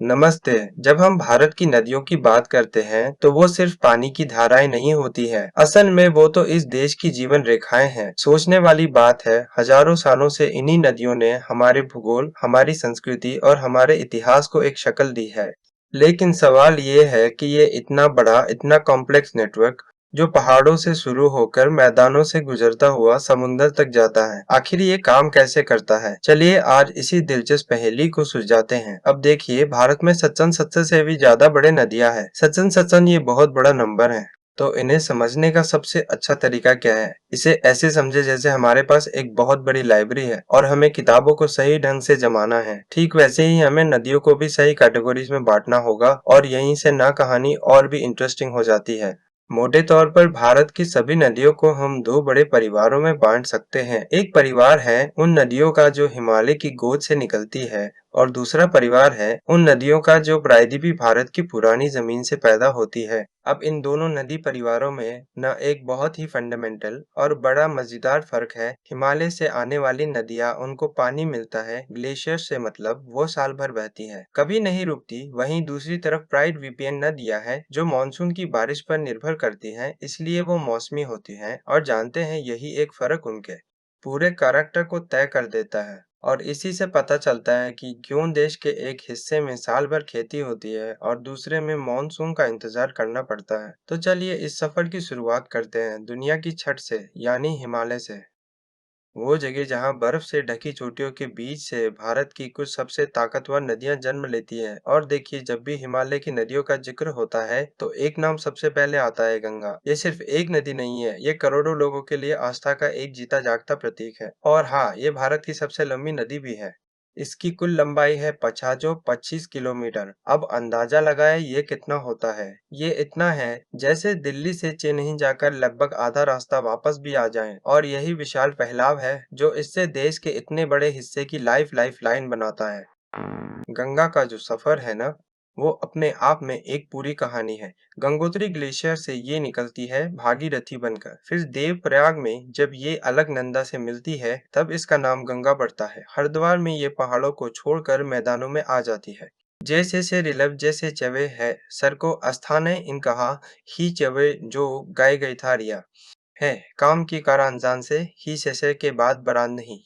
नमस्ते। जब हम भारत की नदियों की बात करते हैं, तो वो सिर्फ पानी की धाराएं नहीं होती है। असल में वो तो इस देश की जीवन रेखाएं हैं। सोचने वाली बात है, हजारों सालों से इन्हीं नदियों ने हमारे भूगोल, हमारी संस्कृति और हमारे इतिहास को एक शक्ल दी है। लेकिन सवाल ये है कि ये इतना बड़ा, इतना कॉम्प्लेक्स नेटवर्क जो पहाड़ों से शुरू होकर मैदानों से गुजरता हुआ समुंदर तक जाता है, आखिर ये काम कैसे करता है? चलिए आज इसी दिलचस्प पहेली को सुलझाते हैं। अब देखिए, भारत में 70 से भी ज्यादा बड़े नदियां हैं। सचन ये बहुत बड़ा नंबर है। तो इन्हें समझने का सबसे अच्छा तरीका क्या है? इसे ऐसे समझे जैसे हमारे पास एक बहुत बड़ी लाइब्रेरी है और हमें किताबों को सही ढंग से जमाना है। ठीक वैसे ही हमें नदियों को भी सही कैटेगरीज में बांटना होगा और यहीं से ना कहानी और भी इंटरेस्टिंग हो जाती है। मोटे तौर पर भारत की सभी नदियों को हम दो बड़े परिवारों में बांट सकते हैं। एक परिवार है उन नदियों का जो हिमालय की गोद से निकलती है और दूसरा परिवार है उन नदियों का जो प्रायद्वीपीय भारत की पुरानी जमीन से पैदा होती है। अब इन दोनों नदी परिवारों में न एक बहुत ही फंडामेंटल और बड़ा मजेदार फर्क है। हिमालय से आने वाली नदियां उनको पानी मिलता है ग्लेशियर से, मतलब वो साल भर बहती है, कभी नहीं रुकती। वहीं दूसरी तरफ प्रायद्वीपीय नदियां हैं जो मानसून की बारिश पर निर्भर करती हैं, इसलिए वो मौसमी होती हैं। और जानते हैं, यही एक फर्क उनके पूरे कैरेक्टर को तय कर देता है। और इसी से पता चलता है कि क्यों देश के एक हिस्से में साल भर खेती होती है और दूसरे में मॉनसून का इंतजार करना पड़ता है। तो चलिए इस सफर की शुरुआत करते हैं दुनिया की छत से, यानी हिमालय से। वो जगह जहां बर्फ से ढकी चोटियों के बीच से भारत की कुछ सबसे ताकतवर नदियां जन्म लेती हैं। और देखिए, जब भी हिमालय की नदियों का जिक्र होता है तो एक नाम सबसे पहले आता है, गंगा। ये सिर्फ एक नदी नहीं है, ये करोड़ों लोगों के लिए आस्था का एक जीता जागता प्रतीक है। और हाँ, ये भारत की सबसे लंबी नदी भी है। इसकी कुल लंबाई है पचासो 25 किलोमीटर। अब अंदाजा लगाए ये कितना होता है? ये इतना है जैसे दिल्ली से चेन्नई जाकर लगभग आधा रास्ता वापस भी आ जाएं। और यही विशाल फैलाव है जो इससे देश के इतने बड़े हिस्से की लाइफ लाइन बनाता है। गंगा का जो सफर है ना, वो अपने आप में एक पूरी कहानी है। गंगोत्री ग्लेशियर से ये निकलती है भागीरथी बनकर, फिर देवप्रयाग में जब ये अलकनंदा से मिलती है तब इसका नाम गंगा पड़ता है। हरिद्वार में ये पहाड़ों को छोड़कर मैदानों में आ जाती है। जैसे से रिलब जैसे चवे है सर को अस्थाने इन कहा, ही चवे जो गाय गई था रिया है, काम की कार अनजान से ही से के बाद बरान नहीं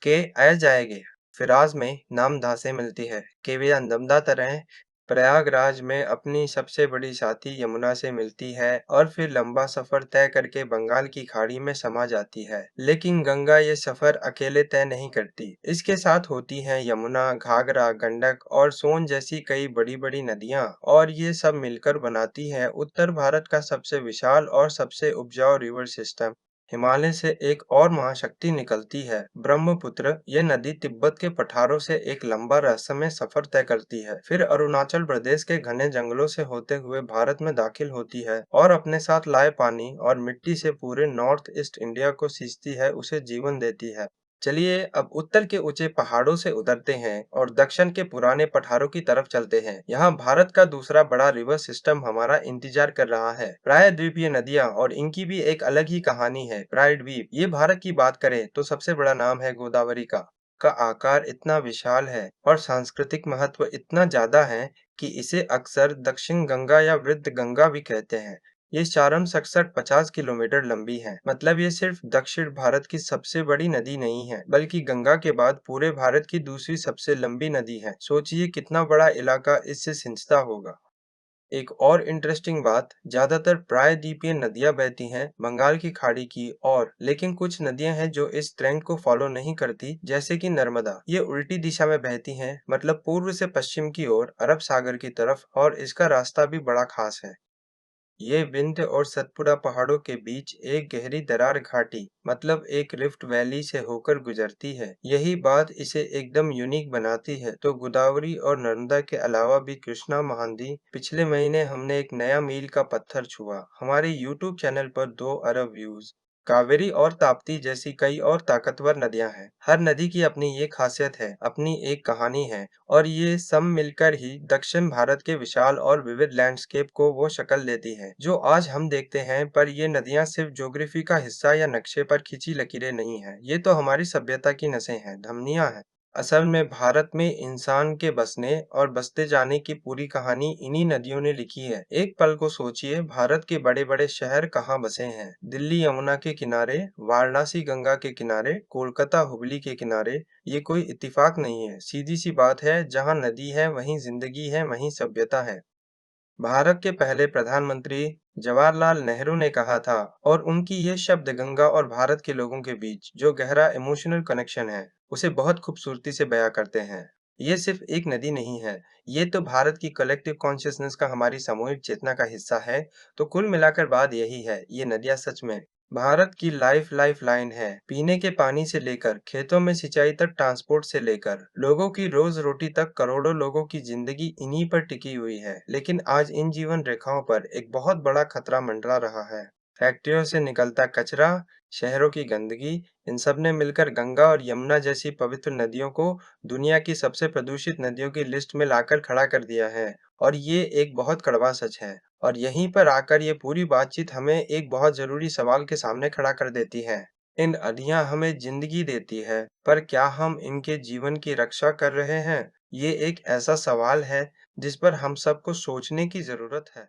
के आ जाएंगे। फिराज में नामधा से मिलती है कि वे अंदमदा तरह प्रयागराज में अपनी सबसे बड़ी साथी यमुना से मिलती है और फिर लंबा सफर तय करके बंगाल की खाड़ी में समा जाती है। लेकिन गंगा ये सफर अकेले तय नहीं करती, इसके साथ होती हैं यमुना, घाघरा, गंडक और सोन जैसी कई बड़ी बड़ी नदियां, और ये सब मिलकर बनाती है उत्तर भारत का सबसे विशाल और सबसे उपजाऊ रिवर सिस्टम। हिमालय से एक और महाशक्ति निकलती है, ब्रह्मपुत्र। ये नदी तिब्बत के पठारों से एक लंबा रहस्यमय सफर तय करती है, फिर अरुणाचल प्रदेश के घने जंगलों से होते हुए भारत में दाखिल होती है और अपने साथ लाए पानी और मिट्टी से पूरे नॉर्थ ईस्ट इंडिया को सींचती है, उसे जीवन देती है। चलिए अब उत्तर के ऊंचे पहाड़ों से उतरते हैं और दक्षिण के पुराने पठारों की तरफ चलते हैं। यहाँ भारत का दूसरा बड़ा रिवर सिस्टम हमारा इंतजार कर रहा है, प्रायद्वीपीय नदियाँ, और इनकी भी एक अलग ही कहानी है। प्रायद्वीप, ये भारत की बात करें तो सबसे बड़ा नाम है गोदावरी का आकार इतना विशाल है और सांस्कृतिक महत्व इतना ज्यादा है कि इसे अक्सर दक्षिण गंगा या वृद्ध गंगा भी कहते हैं। ये सारम 67-50 किलोमीटर लंबी है, मतलब ये सिर्फ दक्षिण भारत की सबसे बड़ी नदी नहीं है, बल्कि गंगा के बाद पूरे भारत की दूसरी सबसे लंबी नदी है। सोचिए कितना बड़ा इलाका इससे सिंचता होगा। एक और इंटरेस्टिंग बात, ज्यादातर प्रायद्वीपीय नदियां बहती हैं बंगाल की खाड़ी की ओर, लेकिन कुछ नदियां हैं जो इस ट्रेंड को फॉलो नहीं करती, जैसे कि नर्मदा। ये उल्टी दिशा में बहती हैं, मतलब पूर्व से पश्चिम की ओर अरब सागर की तरफ, और इसका रास्ता भी बड़ा खास है। ये विंध्य और सतपुड़ा पहाड़ों के बीच एक गहरी दरार घाटी, मतलब एक रिफ्ट वैली से होकर गुजरती है। यही बात इसे एकदम यूनिक बनाती है। तो गोदावरी और नर्मदा के अलावा भी कृष्णा महानदी, पिछले महीने हमने एक नया मील का पत्थर छुआ, हमारे यूट्यूब चैनल पर 2 अरब व्यूज। कावेरी और ताप्ती जैसी कई और ताकतवर नदियां हैं। हर नदी की अपनी ये खासियत है, अपनी एक कहानी है, और ये सब मिलकर ही दक्षिण भारत के विशाल और विविध लैंडस्केप को वो शक्ल देती है जो आज हम देखते हैं। पर ये नदियां सिर्फ ज्योग्राफी का हिस्सा या नक्शे पर खिंची लकीरें नहीं हैं, ये तो हमारी सभ्यता की नसें हैं, धमनियां हैं। असल में भारत में इंसान के बसने और बसते जाने की पूरी कहानी इन्हीं नदियों ने लिखी है। एक पल को सोचिए, भारत के बड़े-बड़े शहर कहाँ बसे हैं? दिल्ली यमुना के किनारे, वाराणसी गंगा के किनारे, कोलकाता हुगली के किनारे। ये कोई इत्तेफाक नहीं है, सीधी सी बात है, जहाँ नदी है वहीं जिंदगी है, वहीं सभ्यता है। भारत के पहले प्रधानमंत्री जवाहरलाल नेहरू ने कहा था, और उनकी ये शब्द गंगा और भारत के लोगों के बीच जो गहरा इमोशनल कनेक्शन है, उसे बहुत खूबसूरती से बयां करते हैं। ये सिर्फ एक नदी नहीं है, ये तो भारत की कलेक्टिव कॉन्शियसनेस का, हमारी सामूहिक चेतना का हिस्सा है। तो कुल मिलाकर बात यही है, ये नदियां सच में भारत की लाइफ लाइन है। पीने के पानी से लेकर खेतों में सिंचाई तक, ट्रांसपोर्ट से लेकर लोगों की रोज रोटी तक, करोड़ों लोगों की जिंदगी इन्हीं पर टिकी हुई है। लेकिन आज इन जीवन रेखाओं पर एक बहुत बड़ा खतरा मंडरा रहा है। फैक्ट्रियों से निकलता कचरा, शहरों की गंदगी, इन सब ने मिलकर गंगा और यमुना जैसी पवित्र नदियों को दुनिया की सबसे प्रदूषित नदियों की लिस्ट में लाकर खड़ा कर दिया है। और ये एक बहुत कड़वा सच है। और यहीं पर आकर ये पूरी बातचीत हमें एक बहुत ज़रूरी सवाल के सामने खड़ा कर देती है। इन नदियाँ हमें ज़िंदगी देती है, पर क्या हम इनके जीवन की रक्षा कर रहे हैं? ये एक ऐसा सवाल है जिस पर हम सबको सोचने की ज़रूरत है।